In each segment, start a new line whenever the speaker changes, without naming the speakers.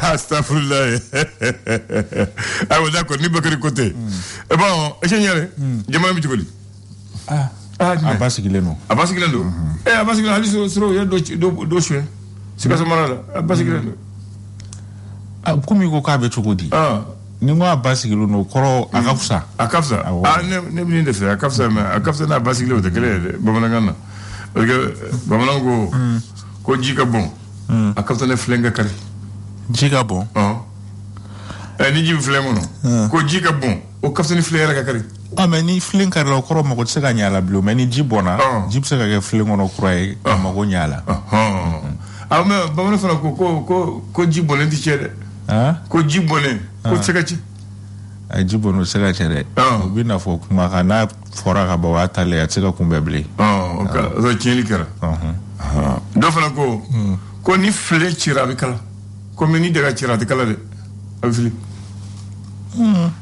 Astaghfirullah. Ah ouais, d'accord, ni bakari côté. Et bon, ingénieur, jamono mi jikoli.
Abasigileno.
Abasigileno. Abasigileno hali soro ya do chwe. Sika samara abasigileno.
Kumi ko kabe chukudi. Ni ngo abasigileno koro akafsa.
Akafsa. Ne bi ndef akafsa na abasigileno de kele bamanangana. Parce que bamanango ko jika bon. Akafsa ne flenga kari.
Jika bon.
Ni jibi flengo no. Ko jika bon. O kafsa ni flera kakari.
Mais ni fling kar la koro mako tsega nyala blo mais ni jibona jib sega ke fling ono kroy mako nyala
mais ba mo fana ko jibone di cede ko jibone ko tsega ci
ay jibono tsega cede bi na fo kuma kana fora ka ba wata le tsega kumbebli
okay so chini kara do fana ko ni fle chira bi kala ko ni daga chira de kala de afili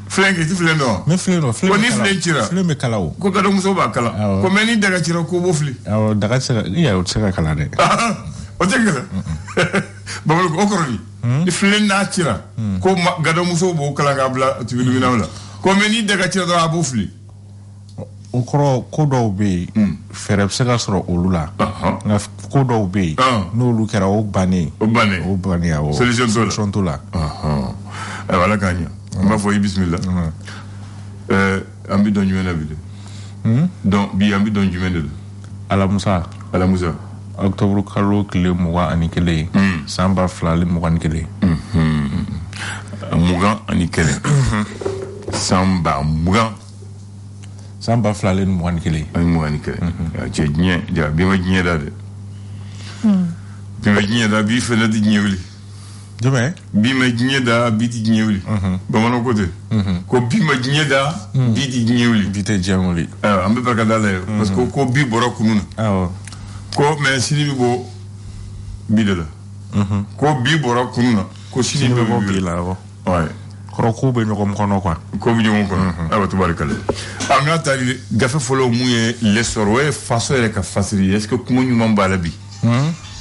Flengi ti fleno.
Me fleno, fleno.
Ko ni flenchira.
Fleno me kalao.
Ko kado muso ba kala. Ko meni daga chira ko bo fli.
Daga chira, iya o chira kala de.
O chira. Babal ko okoroni. Ni flen na chira. Ko gado muso bo kala ngabla ti bilu minawla. Ko meni daga chira do abo fli.
Okoro ko do be fereb sega soro olula. Na ko do be. No lu kera o bane.
O bane
ya o.
Solution to la. Wala kanya. On va voir bismillah. Ambi don jumena bide. Donc bi ambi don jumena de.
Ala Musa. Octobre kalo kile muga anikele. Samba flale muga anikele.
Muga anikele. Samba
flale muga anikele.
Muga anikele. Je gnye, ja bi ma gnye da de. Bi ma gnye da bi fele di gnewli.
Demain
bima gneda biti gnewli bamano côté ko bima gneda biti gnewli
biti gnewli
ambe barka dale parce que ko bi boro kununa ko mais sini bo bidela ko bi boro kununa ko sini bo
bila
ouais
ko be ñokom kono quoi
ko bi ñokom kono aba tubarkale amna tali gafa folo muye lesor we faso ele ka fasiri est ce que kuma ñu mambala bi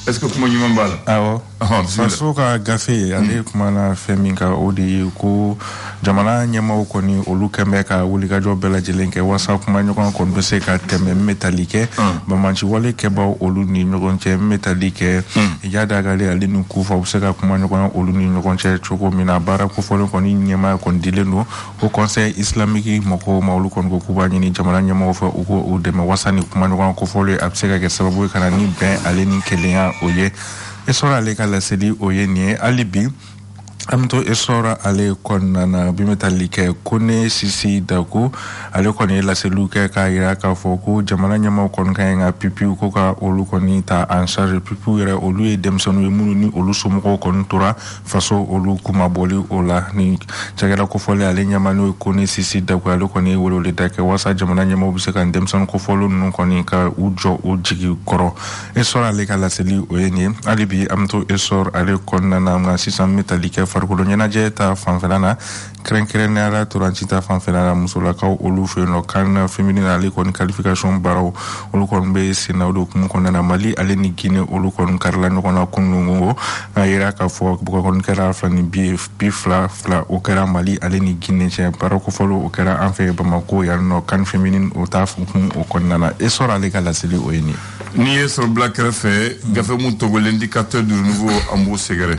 est-ce que comment you m'emballa
faso ka gafe ale kuma na feminka odi ko jamana nyama ko ni olu kembe ka wuli ka jobe la jelenke wasa kuma nyoko ko be se ka teme metalike ba manchi wale ke ba olu ni nyoko che metalike ya daga le ale nu ku fa se ka kuma nyoko olu ni nyoko che choko mina bara ko folo ko ni nyama ko dileno ko conseil islamique moko maulu kon ko kuba ni jamana nyama fa o de me wasani kuma nyoko ko folo absega ke sababu kana ni ben ale ni kelea oye esora le kala seli oye ni alibi amto esora ale konana bimetalike kone sisi dako ale kone la seluke ka ira ka foko jamana nyama kon ka nga pipi ko ka olu koni ta en charge pipi ira olu e demsonu e munu ni olu sumo ko kon tora faso olu kuma boli ola ni chagara ko fole ale nyama no kone sisi dako ale kone wolo le dake wasa jamana nyama obise kan demson ko folo no koni ka ujo ujigi koro esora le kala seli oyeni alibi amto esor ale konana nga 600 metalike farko nyana jeta fanfelana krenkerenera turancita fanfelana musola ka olu feno kan feminine ali kon qualification baro olu kon be sina olu kum kon na Mali ale ni Guinée olu kon karla no kon kunungo ayira ka fo ko kon kera flani bi fla o kera Mali ale ni Guinée che baro ko folo o kera en fait Bamako ya no kan feminine o ta fu o kon nana e sora ale kala seli o yeni
ni sur black refe gafe mu togo l'indicateur du nouveau ambo segere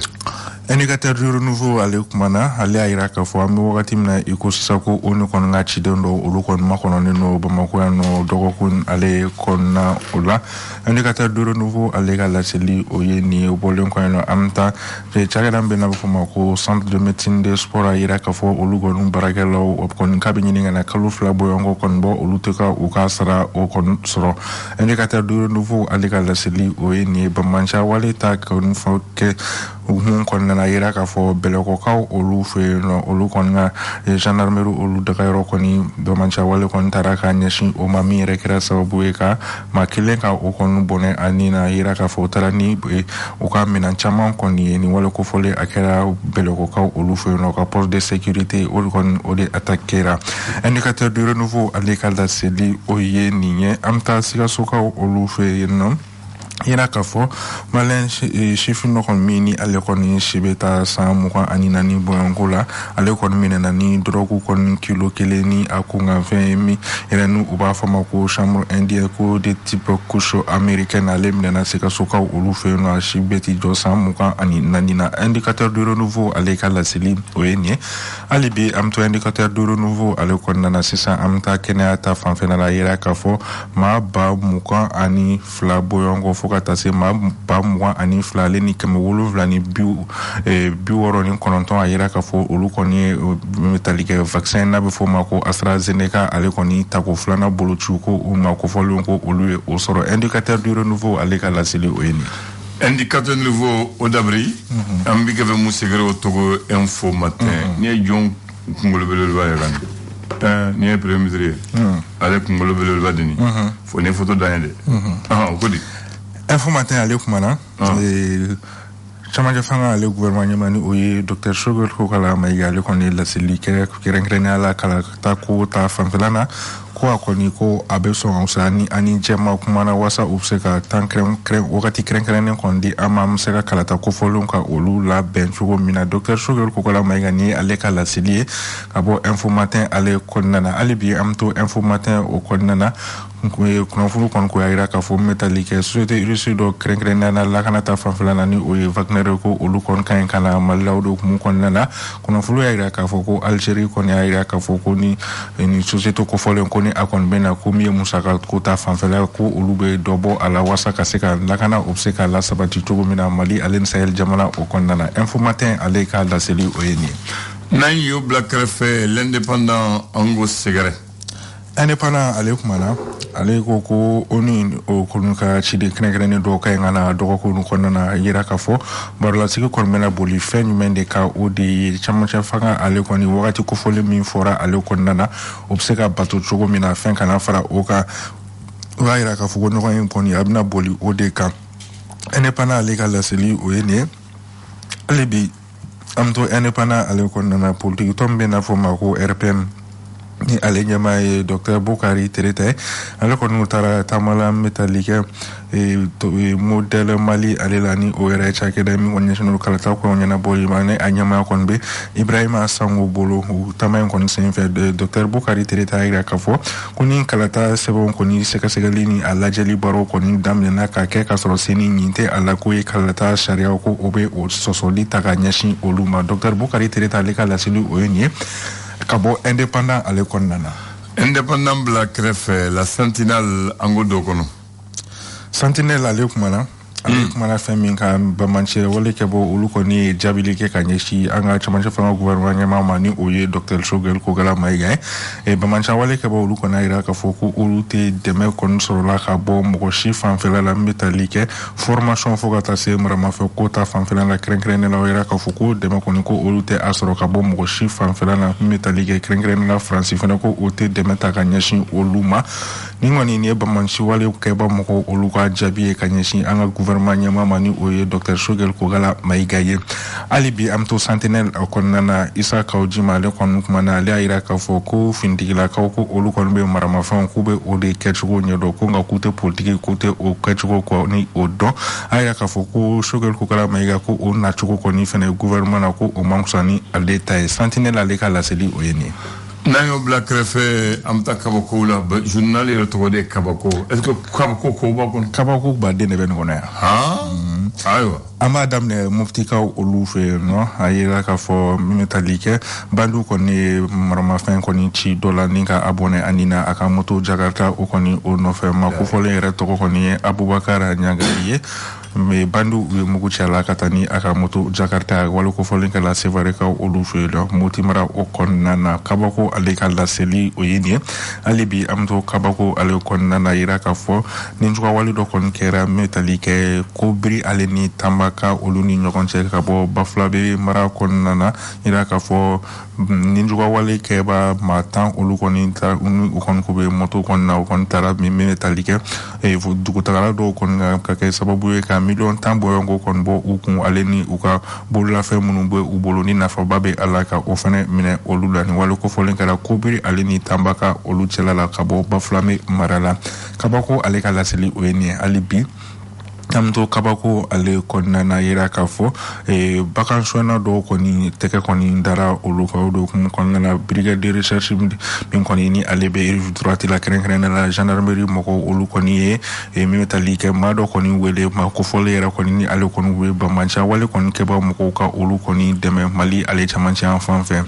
indicateur du renouveau ale kumana ale ayira ka fo ami wakati mna iko sisako onu kon ngachi dondo olu kon makono no Bamako ya no dogo kun ale kon na ola indicateur du renouveau ale kala seli o yeni o bolen ko no amta pe chagada mbe na Bamako centre de médecine de sport ayira ka fo olu gon barakelo o kon kabini ngana kalu fla boyongo kon bo olu teka o kasara o kon soro indicateur du renouveau ale kala seli o yeni bamancha wale ta kon fo ke hun kon na yira ka fo beloko ka olu fe no olu kon nga gendarmerie olu de kayro koni do mancha wale kon taraka nyashi o mami rekra sababu eka makilenka o kon bone anina yira ka fo tarani o ka minan chama koni ni wale ko fole akera beloko ka olu fe no ka poste de sécurité olu kon o de attaquera indicateur de renouveau à l'école d'Aseli o ye niye amta siga soka olu fe no yira ka fɔ malen chiffre no kon mini ale kɔni sibeta san mugan ani naani bɔɲɔnko la ale kɔni minɛna ni drogue kɔni kilo kelen ni a kunkan fɛn ye min yɛrɛ nu u b'a fɔ ma ko chambre indien ko de type couche américaine ale minɛna sikasokaw olu fɛ yen nɔ a si bɛ ti jɔ san mugan ani naani na indicateur de renouveau ale ka laseli o ye nin ye hali bi an to indicateur de renouveau ale kɔnɔna na sisan an bɛ taa kɛnɛya ta fanfɛla la yira k'a fɔ maa ba mugan ani fila bɔɲɔnko fo ka taa se maa ba mugan ani fila ale ni kɛmɛ wolonwula ni bi wɔɔrɔ ni kɔnɔntɔn a yira k'a fɔ olu kɔni ye tali kɛ vaccin n'a bɛ fɔ o ma ko AstraZeneca ale kɔni tako filanan bolociw ko u ma kofɔlenw ko olu ye o sɔrɔ indicateur du renouveau ale ka laseli o ye nin
indicateur nouveau o dabiri an bɛ kɛ fɛ mun sɛgɛrɛ o tɔgɔ info matin ni ye jɔn kunkolo belebeleba ye kan ni ye premier ministre ye ale kunkolo belebeleba de nin fo ni photo dan ye dɛ o ko di
info matin ale kumana camancɛ fanga ale gouvernement ɲɛma ni o ye docteur Choguel Kokala Mayiga ale kɔni laseli kɛrɛnkɛrɛnnenya la kala ta ko ta fanfɛla na ko a kɔni ko a bɛ sɔn sa ni ani jɛma kumana wasa u bɛ se ka tan wagati kɛrɛnkɛrɛnnen kɔni di an ma an bɛ se ka kalata kofɔlenw ka olu labɛn cogo min na docteur Choguel Kokala Mayiga ni ale ka laseli ye ka bɔ info matin ale kɔnɔna na hali bi an bɛ to info matin o kɔnɔna na kunnafoni kɔni ko y'a jira k'a fɔ n bɛ tali kɛ société russe dɔ kɛrɛnkɛrɛnnenya la lakana ta fanfɛla na ni o ye Wagner ko olu kɔni ka ɲi ka na Malilaw de hukumu kɔnɔna na kunnafoni y'a jira k'a fɔ ko Algérie kɔni y'a jira k'a fɔ ko ni société kofɔlen ko ni a kɔni bɛ na ko min ye musaka ko ta fanfɛla ko olu bɛ dɔ bɔ a la walasa ka se ka lakana o bɛ se ka lasabati cogo min na Mali ale ni Sahel jamana o kɔnɔna na info matin ale ka laseli o ye nin ye.
n'an y'o bila kɛrɛfɛ l'indépendant Ango Sɛgɛrɛ
indépendant ale kumana ale ko ko oni o kɔni ka ciden kɛrɛnkɛrɛnnen dɔw ka ɲi ka na dɔgɔkun kɔnɔna na yira k'a fɔ barolasigi kɔni bɛna boli fɛn jumɛn de ka o de ye camancɛ fanga ale kɔni wagati kofɔlen min fɔra ale kɔnɔna na o bɛ se ka bato cogo min na fɛn kana fara o kan o b'a yira k'a fɔ ko ɲɔgɔn in kɔni a bɛna boli o de kan indépendant ale ka laseli o ye nin ye hali bi an bɛ to indépendant ale kɔnɔna na politique tɔn bɛ n'a fɔ ma ko RPM ni ale ɲɛmaa ye docteur Bukari Tereta ale kɔni taara taamala n bɛ tali kɛ modèle Mali ale la ni o yɛrɛ cakɛda min kɔni ɲɛsinnen don kalata kɔnɔ ɲɛnabɔli ma ne a ɲɛmaa kɔni bɛ Ibrahima Sango bolo o taama in kɔni senfɛ docteur Bukari Tereta y'a jira k'a fɔ ko ni kalata sɛbɛnw kɔni sɛgɛsɛgɛli ni a lajɛli baaraw kɔni daminɛna ka kɛ k'a sɔrɔ seni ɲin tɛ a la ko ye kalata sariyaw ko o bɛ o sɔsɔli ta ka ɲɛsin olu ma docteur Bukari Tereta ale ka laseli o ye nin ye ka bɔ indépendant ale kɔnɔna na
indépendant bila kɛrɛfɛ la sentinelle an ko dɔ kɔnɔ
sentinelle ale kumana ale kumana fɛn min kan bamancɛ wale kɛ bɔ olu kɔni ye jaabili kɛ ka ɲɛsin an ka camancɛ fanga gouvernement ɲɛmaa ma ni o ye docteur Choguel Kokala Mayiga ye bamancɛ wale kɛ bɔ olu kɔni a jira k'a fɔ ko olu tɛ dɛmɛ kɔni sɔrɔla ka bɔ mɔgɔ si fanfɛla la min bɛ tali kɛ formation fo ka taa se maramafɛ ko ta fanfɛla la kɛrɛnkɛrɛnnen la o jira k'a fɔ ko dɛmɛ kɔni ko olu tɛ a sɔrɔ ka bɔ mɔgɔ si fanfɛla la min bɛ tali kɛ kɛrɛnkɛrɛnnen la Faransi fana ko o tɛ dɛmɛ ta ka ɲɛsin olu ma ni kɔni nin ye bamancɛ wale kɛba mɔgɔ olu ka jaabi ye ka ɲɛsin an ka gouvernement ɲɛmaa ma ni o ye docteur Choguel Kokala Mayiga ye hali bi an bɛ to sentinelle kɔnɔna na Isa Kawujima ale kɔni kumana ale y'a jira k'a fɔ ko finitigilakaw ko olu kɔni bɛ maramafɛnw k'u bɛ o de kɛcogo ɲɛdɔn ko nka k'u tɛ politiki k'u tɛ o kɛcogo kɔ ni o dɔn a y'a jira k'a fɔ ko Choguel Kokala Mayiga ko o nacogo kɔni fana gouvernement na ko o man fisa ni ale ta ye sentinelle ale ka laseli o ye nin ye.
n'an y'o bila kɛrɛfɛ an bɛ taa kabakow la journal yɛrɛ tɔgɔ de ye kabako est-ce que kabako kow b'a kɔnɔ
kabako baden de bɛ nin kɔnɔ yan
ayiwa
an b'a daminɛ muftikaw olu fɛ yen nɔ a yira k'a fɔ min bɛ tali kɛ bandiw kɔni ye maramafɛn kɔni ci dɔ la ni ka abɔnɛ ani na a ka moto jakarta o kɔni o nɔfɛ ma kofɔlen yɛrɛ tɔgɔ kɔni ye Abubakar Ɲagari ye mais bandiw u ye mugu ci a la ka taa ni a ka moto jakarta wale kofɔlen kɛla Sevare ka olu fɛ yen nɔ moti mara o kɔnɔna na kabako ale ka laseli o ye nin ye hali bi an bɛ to kabako ale kɔnɔna na yira k'a fɔ ni jugawale dɔ kɔni kɛra min bɛ tali kɛ kobiri ale ni Tanbaka olu ni ɲɔgɔn cɛ ka bɔ Bafulabe mara kɔnɔna na yira k'a fɔ ni jugawale kɛba maa 10 olu kɔni u kɔni ko bɛ moto kɔni na u kɔni taara min bɛ tali kɛ dugutagala dɔw kɔni ka kɛ sababu ye ka miliyɔn 10 bɔɲɔgɔnko kɔni bɔ u kun ale ni u ka bololafɛn minnu bɛ u bolo ni nafaba bɛ a la ka o fana minɛ olu la ni wale kofɔlen kɛra kobiri ale ni Tanbaka olu cɛla la ka bɔ Bafulabe mara la kabako ale ka laseli o ye nin ye hali bi Amto kabako ale konna na yira kafo bakan shona do koni teke koni dara oluka do konna na brigade de recherche min koni ni ale be droite la kren la gendarmerie moko olu koni e metalike ma do koni wele ma ko fole yera koni ni ale koni we ba mancha wale koni keba moko ka olu koni deme mali ale chamancha enfant fait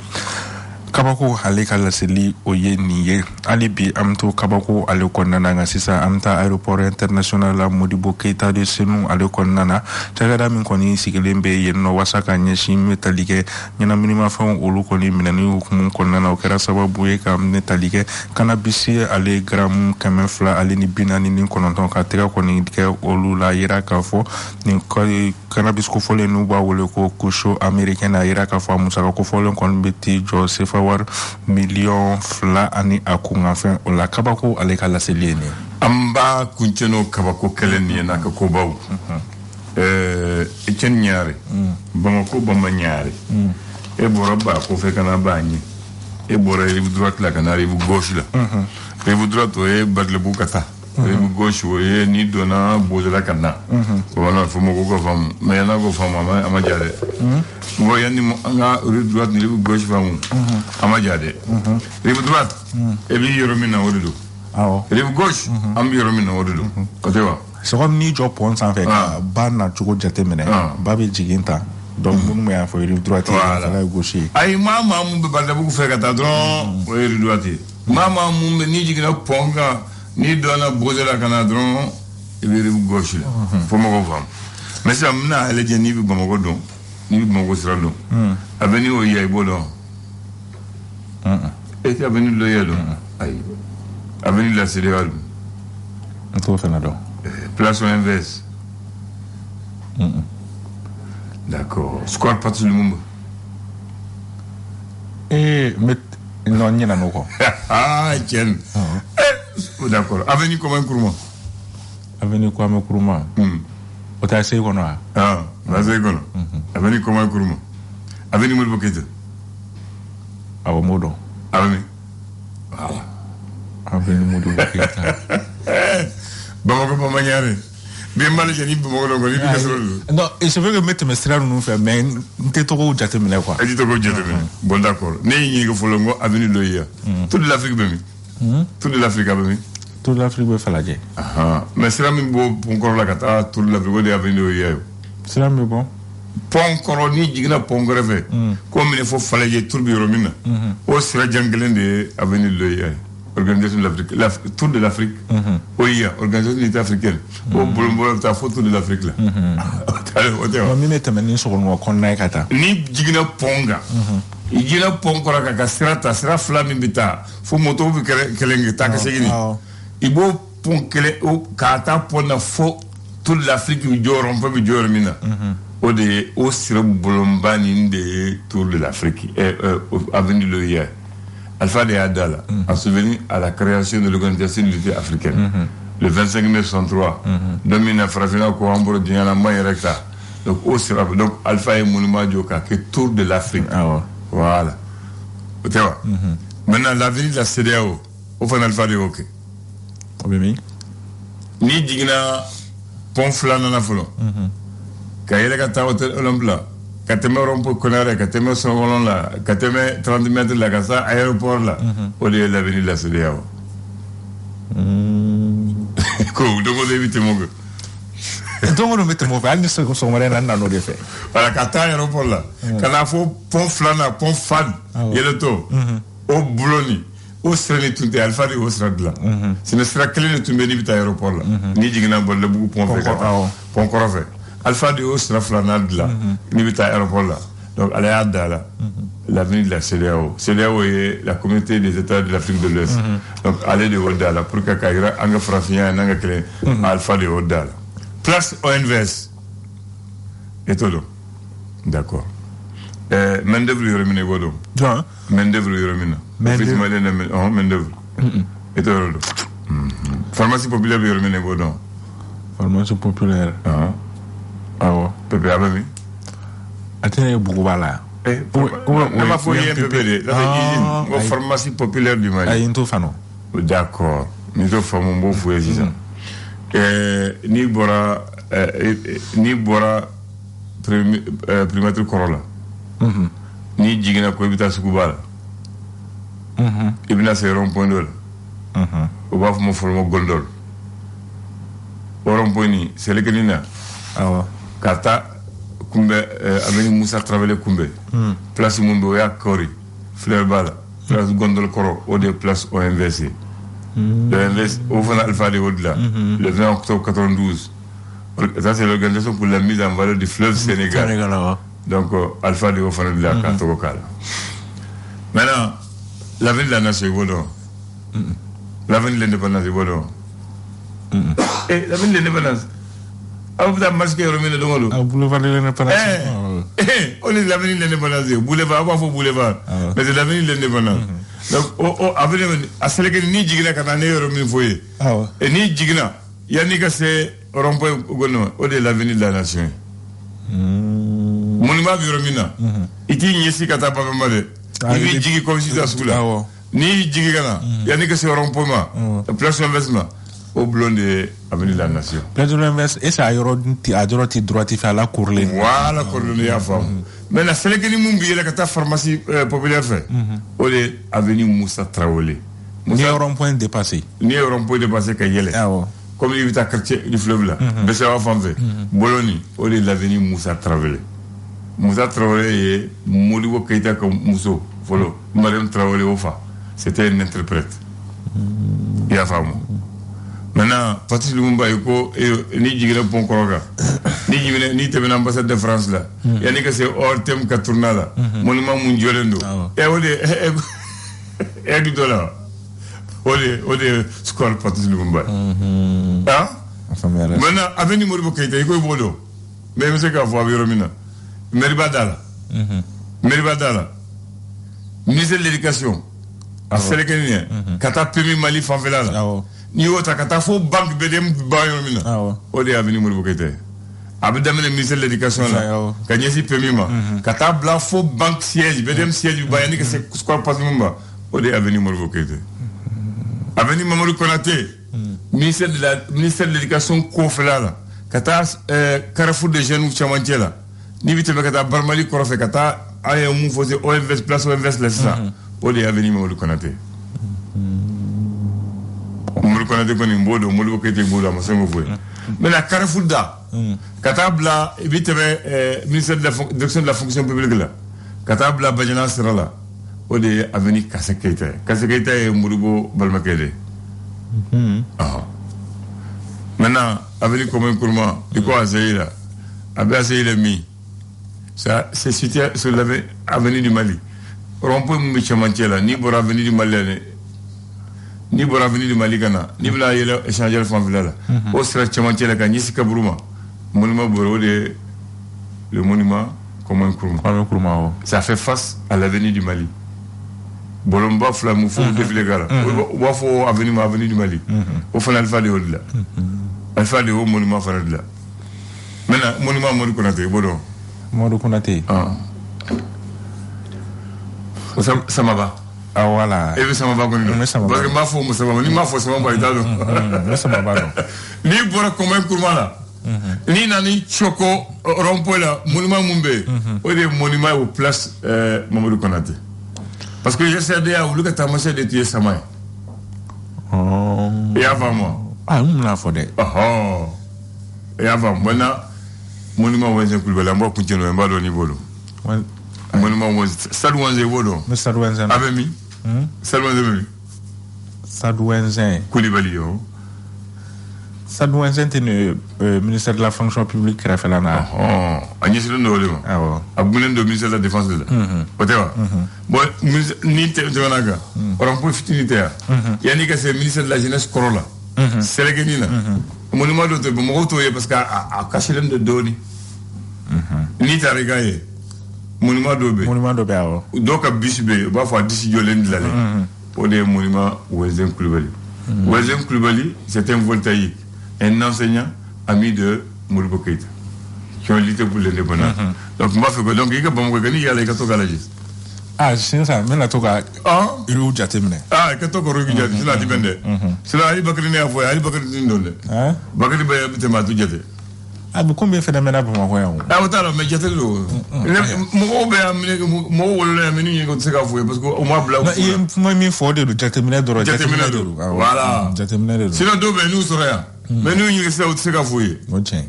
kabako ale kala seli oye niye ali bi amto kabako ale konnana nga sisa amta aéroport international la Modibo Keita de Senu ale konnana tagada min koni sigilembe yenno wasaka nyeshi metalike nyana minima fon olu koni minani hukumu konnana o kera sababu ye kam metalike cannabis ale gram kamefla ale ni binani ni kononton ka tega koni ke olu la yira kafo ni cannabis ko fole nu ba wole ko kusho americain na yira kafo musaka ko fole kon beti Joseph war million fla ani akunga fen o la kabako ale kala selene
amba kuncheno kabako keleni na ka ko baw chen nyaare bamako bama nyaare e boroba ko fe kana bañi e bora rive droite la kana rive gauche la rive droite o badle bu kata rive gauche o ni dona boze la kana wala fo mo ko fam mais na ko fam ama jare mo yani mo nga rive droite ni rive gauche fam ama jade rive droite e bi yoromina wodo rive gauche am yoromina wodo ko tewa
c'est comme ni job point sans fait ba na chuko jate mene ba be jiginta donc mun me afo rive droite la gauche
ay mama mu be balde bu fe kata dron o rive droite mama mu ni jigina ponga ni dona boze la kana dron e be rive gauche la fo mo ko fam mais ça mna ale je ni bi bamako don ni bi bamako sira don aveni o yai bodo et aveni lo yelo ay aveni la céréale
to fa na do
place inverse d'accord square parti du monde
met non nyina noko
ah tiens d'accord aveni comment kuruma
aveni quoi me kuruma o ta sey kono
na sey kono aveni comment kuruma aveni mo bokete
awo modo
aveni
aveni modo bokete
bamako bama ñaare bi mal jeni bamako do ni bi kasoro
non et je veux que mettre mes strano nous faire mais nte to ko jate mele quoi
adi to ko jate mele bon d'accord ne ñi ko folongo avenue loya toute l'Afrique bemi toute l'Afrique bemi
toute l'Afrique be falaje
mais c'est la même bo encore la kata toute l'Afrique de avenue loya
c'est la même bon
pon koroni jigna pon greve comme il faut falaje tout bi romina o sira janglende avenue loya organisation de l'Afrique, tour de l'Afrique. OIA, organisation de l'État africaine. Au boulot, t'as photo de l'Afrique là. Ni jigna ponga. Jigna ponga kaka sira flami bita. Fo moto bi kelenge ta kasegini. Ibo pon kele o kata pona fo toute l'Afrique bi jorom pa bi jormina. O de o sira bolombani de tour de l'Afrique avenue l'OIA. Alpha de Adala, en souvenir à la création de l'Organisation de l'Unité africaine. Le 25 mai 63, domine Frafina Kouambro Diana Mayerekta. Donc, donc Alpha est monument du qui tour de l'Afrique. Voilà. Tu vois. Maintenant, l'avenir de la CDAO, au fond Alpha de Hockey. Ni Digna Ponflana Nafolo. Kayelekata Hotel Olympia. Kateme rompo konare kateme songolon la kateme 30 mètres la kasa aéroport la au lieu de l'avenue de la CEDEAO ko donc on évite mon
donc on met mon val ce sont rien dans nos défaits
voilà kata aéroport la kana fo pont flana pont fad yeleto au bouloni au sreni tunte alpha de au sradla c'est ne sera clé de tumbe ni bita aéroport la ni jigna bol le bugu pont fe kata pont korofé Alpha de Haut sera flanade là, Nibita aéroport là. Donc, à la là, l'avenue de la CEDEAO. CEDEAO est la communauté des États de l'Afrique de l'Ouest. Donc, allez de Haut là, pour que Kaira, Anga Frafia, Nanga Clé, Alpha de Haut là. Place ONVS. Et tout. D'accord. Main-d'œuvre, il remine Godo. Main-d'œuvre, il remine. Main-d'œuvre. Et tout. Pharmacie populaire, il remine Godo.
Pharmacie populaire.
Ah, Pepe Abami.
Attendez, Bougouala.
On m'a fouillé un PPD. La pharmacie populaire du Mali.
Aïnto Fano.
D'accord. Nous avons fait un bon fouillé, c'est ça. Ni Bora, ni bɔra primature kɔrɔ la ni jiginna ko i bɛ taa suguba la i bɛna se rond point dɔ la o b'a fɔ ma fɔlɔ ma Goldor o rond point nin Selikɛni na ka taa kunbɛ Avenue Musa Traoré kunbɛ place mun bɛ o y'a kɔri Fleur b'a la place Gondol kɔrɔ o de ye place OMVC l'OMVC au fana Alpha de o de la le 20 octobre 92. Ça c'est l'organisation pour la mise en valeur du fleuve Sénégal. Donc Alpha de o fana de la ka tɔgɔ k'a la. Maintenant l'avenir de la nation i b'o dɔn l'avenir de l'indépendance i b'o dɔn l'avenir de l'indépendance aw bɛ taa marche kɛ yɔrɔ min na don o don
boulevard de l'indépendance
on est l'avenir de l'indépendance boulevard aw b'a fɔ boulevard mais c'est l'avenir de l'indépendance donc avenir a Selikɛni ni jiginna ka taa ne yɔrɔ min fɔ ye et ni jiginna yanni ka se rond point gouvernement o de est l'avenir de la nation monument bɛ yɔrɔ min na i t'i ɲɛsin ka taa Bamako dɛ i b'i jigi comme si ta sugu la n'i jigi ka na yanni ka se rond point ma place d'investissement au blond de avenue de la nation.
Place de l'invest et ça a yɔrɔ ti droite fɛ a la korilen.
Voilà korilen y'a faamu. Maintenant Selikɛni mun bi yɛlɛ ka taa pharmacie populaire fɛ o de avenue Musa Traoré.
Ni ye rond point dépassé.
Ni ye rond point dépassé ka yɛlɛ. Comme i bɛ taa quartier du fleuve la. Bɛsɛwa fan fɛ. Boloni o de l'avenue Musa Traoré. Musa Traoré ye Modibo Keïta ka muso fɔlɔ Mariam Traoré o fa. C'était un interprète. I y'a faamu. Maintenant Patrice Lumumba ko ni jiginna pont kɔrɔ kan ni tɛmɛna ambassade de France la yanni ka se hors thème ka tourna la monument mun jɔlen don o de aigu dɔ la o de score Patrice Lumumba maintenant avenue Modibo Keïta i ko i b'o dɔn mais i bɛ se k'a fɔ a bɛ yɔrɔ min na Meriba da la ministère de l'éducation a Selikɛni ye ka taa PMI Mali fanfɛla la ni y'o ta ka taa fo banque BDM ba yɔrɔ min na o de ye avenue Modibo Keïta ye a bɛ daminɛ ministère de l'éducation la ka ɲɛsin PMI ma ka taa bila fo banque siège BDM siège ba yanni ka se square Patrice ba o de ye avenue Modibo Keïta avenue Mamadou Konaté ministère de l'éducation kɔfɛla la ka taa Carrefour de jeunes cɛmancɛ la n'i bɛ tɛmɛ ka taa Barmali kɔrɔfɛ ka taa an ye mun fɔ OMVS place OMVS la sisan o de ye avenue Mamadou Konaté Mamadou Konaté kɔni n b'o dɔn Modibo Keïta b'o dɔn a ma se k'o fɔ ye maintenant Carrefour da ka taa bila i bɛ tɛmɛ ministère de la direction de la fonction publique la ka taa bila Bajana sira la o de ye avenue Kase Keïta ye Kase Keïta ye Modibo balimakɛ de ye maintenant avenue Kwame Nkrumah i ko Azayi la a bɛ Azayi la min c'est situé sur l'avenue du Mali rond-point mun bɛ cɛmancɛ la n'i bɔra avenue du Mali la n'i bɔra avenue du Mali ka na n'i bɛna yɛlɛ échangeur fanfɛla la o sira cɛmancɛ la ka ɲɛsin kaburu ma monument bɔra o de ye le monument Kwame Nkrumah ça fait face à l'avenue du Mali bɔlɔnba fila mun fo défilé k'a la u b'a fɔ avenue ma avenue du Mali o fana Alpha de y'o de la Alpha de y'o monument fana de la maintenant monument Modibo Konaté i b'o dɔn
Modibo Konaté
Samaba
voilà
e bɛ Samaba kɔni dɔn parce que n b'a fɔ o Samaba n'i m'a fɔ Samaba i t'a dɔn
ne Samaba dɔn
n'i bɔra Kwame Nkrumah la n'i nana Coko rond-point la monument mun bɛ yen o de ye monument ye o place Mamadou Konaté parce que GCRDA olu ka taamasiyɛn de tun ye sama ye i y'a faamu wa
n bɛna fɔ dɛ
i y'a faamu maintenant monument Wɛnzɛn Kulibali an b'a kuncɛ n'o ye n b'a dɔn n'i b'o dɔn monument Wɛnzɛn Stade Wɛnzɛn i b'o dɔn
ne Stade Wɛnzɛn
a bɛ min Stade Wɛnzɛn bɛ min
Stade Wɛnzɛn
Kulibali yo
Stade Wɛnzɛn tɛ ni ministère de la fonction publique kɛrɛfɛla na
a ɲɛsinnen don o de ma a gunnen don ministère de la défense de la o tɛ wa bon ni tɛmɛna kan rond-point fitinin tɛ yan yanni ka se ministère de la jeunesse kɔrɔ la Selikɛni na monument dɔ tɛ mɔgɔw t'o ye parce que a kasilen don dɔɔni n'i taara i k'a ye monument dɔ bɛ
awɔ
dɔw ka bus bɛ yen u b'a fɔ a disi jɔlen dilanlen o de ye monument Wɛnzɛn Kulibali Wɛnzɛn Kulibali c'est un voltaïque un enseignant ami de Modibo Keïta qui ont lutté pour l'indépendance donc n b'a fɛ ko donc i ka Bamako kɛ n'i yala i ka to k'a lajɛ
sisan n bɛna to ka yiriw jateminɛ
i ka to ka yiriw jate sinon a ti bɛn dɛ sinon Ali Bakari ne y'a fɔ Ali Bakari tɛ nin dɔn dɛ Bakari bɛ tɛmɛ a tu jate
Ah, mais combien fait d'amener pour moi?
Ah, autant, mais j'ai fait l'eau. Mon père, mon rôle, mais nous, c'est qu'à fouiller, parce qu'au moins, blanc.
Moi, il faut de déterminer de
voilà. Sinon, nous serions. Mais nous, il c'est qu'à fouiller.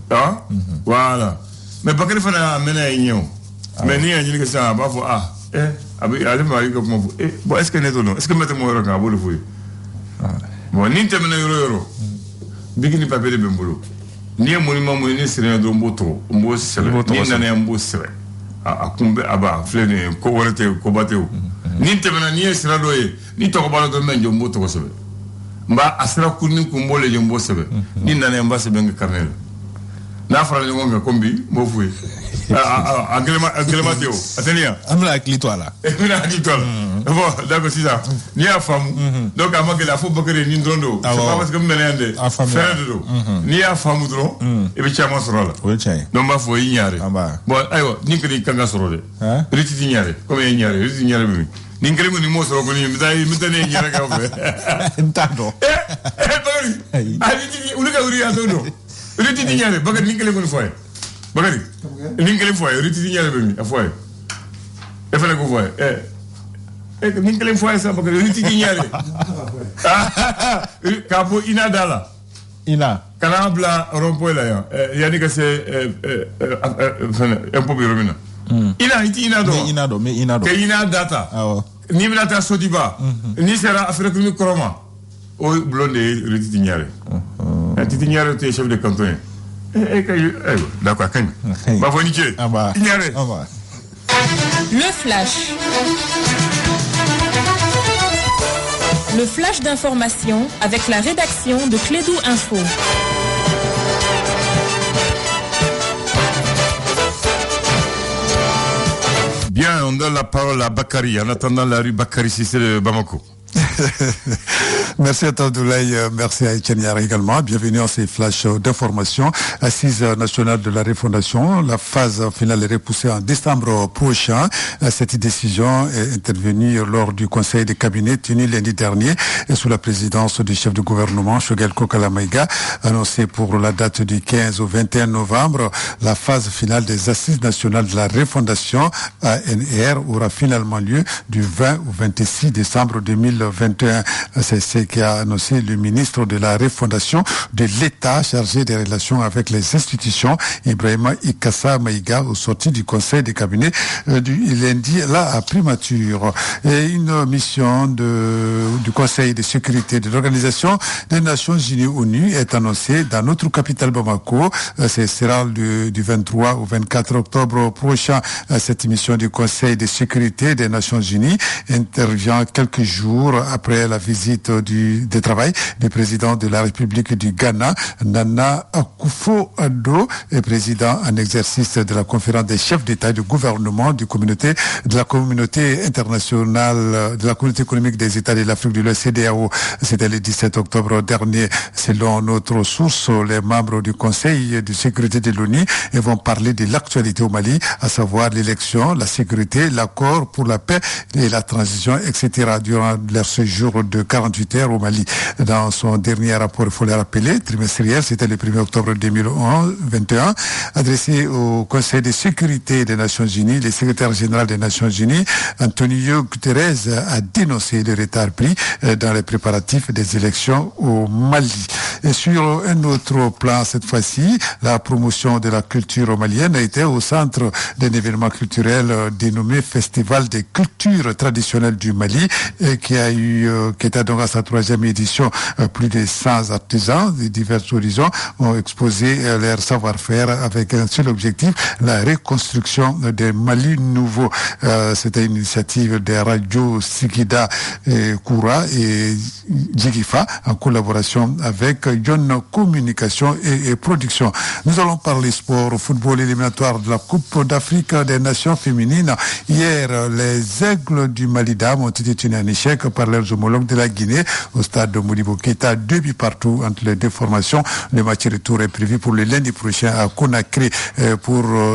Ah, voilà. Mais pas qu'il faut amener un ignon. Mais ni un ignon, c'est un bafou. Ah, allez, Marie, comme vous. Bon, est-ce que n'est-ce pas non? Est-ce que mettez-moi un peu de fouille? Bon, ni te mena euro. Bigini papier de bembolo. Ni monument ni sere do mboto, mbo sere. Ni nana mbo sere. A kumbe aba flene ko worete ko bateo. Ni te mena ni sere do ye. Ni to ko balo do menjo mboto ko sebe. Mba asra kunni kumbo le jombo sebe. Ni nana mba sebe ngi karnel. Na fara le ngonga kombi mbo fuye. Anglema teo. Atenia.
Amla klito là.
Amla klito là. Bon, d'accord, c'est ça. Ni a femme. Donc avant que la faut bakere ni ndondo. C'est pas parce que menende. Faire do. Ni a femme dro. Et bi chama soro la.
Oui, tiens.
Non ba fo yinyare. Bon, ayo, ni kri kanga soro de. Hein? Riti yinyare. Comme yinyare, riti yinyare bi. Ni kri mo ni mo soro ko ni mitane yinyare ka fe.
Ntando.
Bakari. Riti uluka uri atono. Riti yinyare, bakari ni kri ko foye. Bakari. Ni kri foye, riti yinyare bi mi, afoye. E fele ko foye. Ni kelen fois ça parce que riti dignare kabo ina dala
ina
kana bla rompoy la ya yani que c'est un peu biromina ina iti ina do ke ina data ni blata sodiba ni sera afrique ni kroma o blonde riti dignare riti dignare te chef de canton d'accord kan ba foni che dignare
le flash. Le flash d'information avec la rédaction de Clédou Info.
Bien, on donne la parole à Bakary, en attendant la rue Bakary Cissé de Bamako.
Merci à Tadoulaye, merci à Etienne Yara également. Bienvenue à ces flashs d'information. Assise nationale de la refondation, la phase finale est repoussée en décembre prochain. Cette décision est intervenue lors du conseil des cabinets tenu lundi dernier et sous la présidence du chef de gouvernement, Choguel Kokalamaïga, annoncé pour la date du 15 au 21 novembre. La phase finale des assises nationales de la refondation ANR aura finalement lieu du 20 au 26 décembre 2021. C'est ce qu'a annoncé le ministre de la refondation de l'État chargé des relations avec les institutions, Ibrahima Ikassa Maïga, au sorti du conseil des cabinets du lundi, là, à primature. Et une mission du conseil de sécurité de l'Organisation des Nations Unies ONU est annoncée dans notre capitale Bamako. Ce sera du 23 au 24 octobre prochain. Cette mission du conseil de sécurité des Nations Unies intervient quelques jours après la visite de travail du président de la République du Ghana, Nana Akufo-Addo, et président en exercice de la conférence des chefs d'État et de gouvernement de la communauté internationale, de la communauté économique des États de l'Afrique de l'Ouest, CEDEAO. C'était le 17 octobre dernier. Selon notre source, les membres du Conseil de sécurité de l'ONU vont parler de l'actualité au Mali, à savoir l'élection, la sécurité, l'accord pour la paix et la transition, etc. durant leur séjour de 48 heures au Mali. Dans son dernier rapport, il faut le rappeler, trimestriel, c'était le 1er octobre 2021, adressé au Conseil de sécurité des Nations Unies, le secrétaire général des Nations Unies, Antonio Guterres, a dénoncé le retard pris dans les préparatifs des élections au Mali. Et sur un autre plan, cette fois-ci, la promotion de la culture malienne a été au centre d'un événement culturel dénommé Festival des cultures traditionnelles du Mali, qui était donc à sa 3e édition. Plus de 100 artisans de divers horizons ont exposé leur savoir-faire avec un seul objectif, la reconstruction des Mali nouveaux. C'était une initiative des radios Sikida Koura et Djigifa en collaboration avec Yon Communication et Production. Nous allons parler sport, football éliminatoire de la Coupe d'Afrique des Nations féminines. Hier, les Aigles du Mali Dame ont été tenus en échec par les leurs homologues de la Guinée au stade de Modibo Keïta, 2 buts partout entre les deux formations. Le match retour est prévu pour le lundi prochain à Conakry.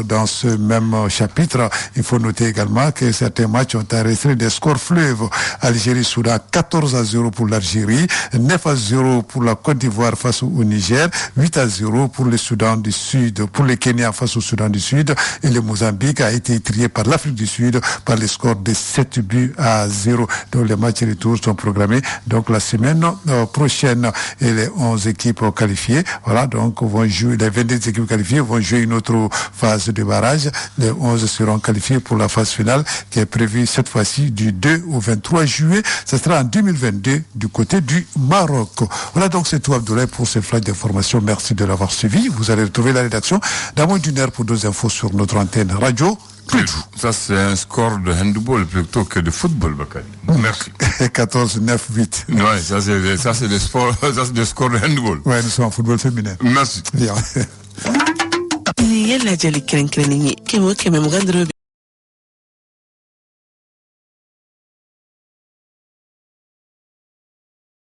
Dans ce même chapitre, il faut noter également que certains matchs ont enregistré des scores fleuves. Algérie-Soudan 14-0 pour l'Algérie, 9-0 pour la Côte d'Ivoire face au Niger, 8-0 pour le Soudan du Sud, pour le Kenya face au Soudan du Sud, et le Mozambique a été étrié par l'Afrique du Sud par le score de 7-0. Donc les matchs retour sont programmés donc la semaine prochaine, et les 11 équipes qualifiées, voilà, donc vont jouer, les 22 équipes qualifiées vont jouer une autre phase de barrage. Les 11 seront qualifiés pour la phase finale qui est prévue cette fois-ci du 2 au 23 juillet. Ce sera en 2022 du côté du Maroc. Voilà, donc c'est tout, Abdoulaye, pour ce flash d'information. Merci de l'avoir suivi. Vous allez retrouver la rédaction dans moins d'une heure pour d'autres infos sur notre antenne radio.
Ça, c'est un score de handball plutôt que de football, Bakary. Merci.
14-9-8.
Ouais, ça, c'est le score de handball.
Ouais, nous sommes en football féminin.
Merci.
Bien.